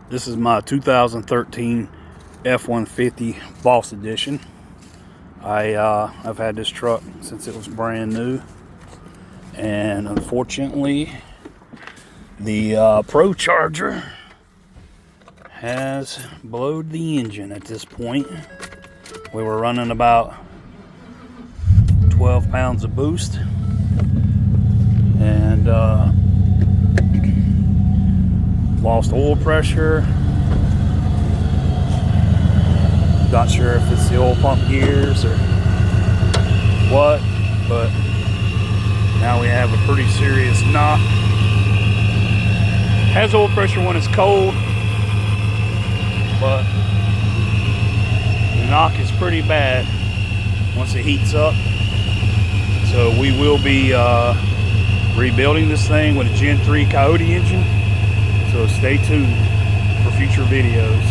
This is my 2013 F-150 Boss Edition. I've had this truck since it was brand new, and unfortunately the Pro Charger has blowed the engine at this point. We were running about 12 pounds of boost, and lost oil pressure. Not sure if it's the oil pump gears or what, but now we have a pretty serious knock. Has oil pressure when it's cold, but the knock is pretty bad once it heats up. So we will be rebuilding this thing with a Gen 3 Coyote engine. So stay tuned for future videos.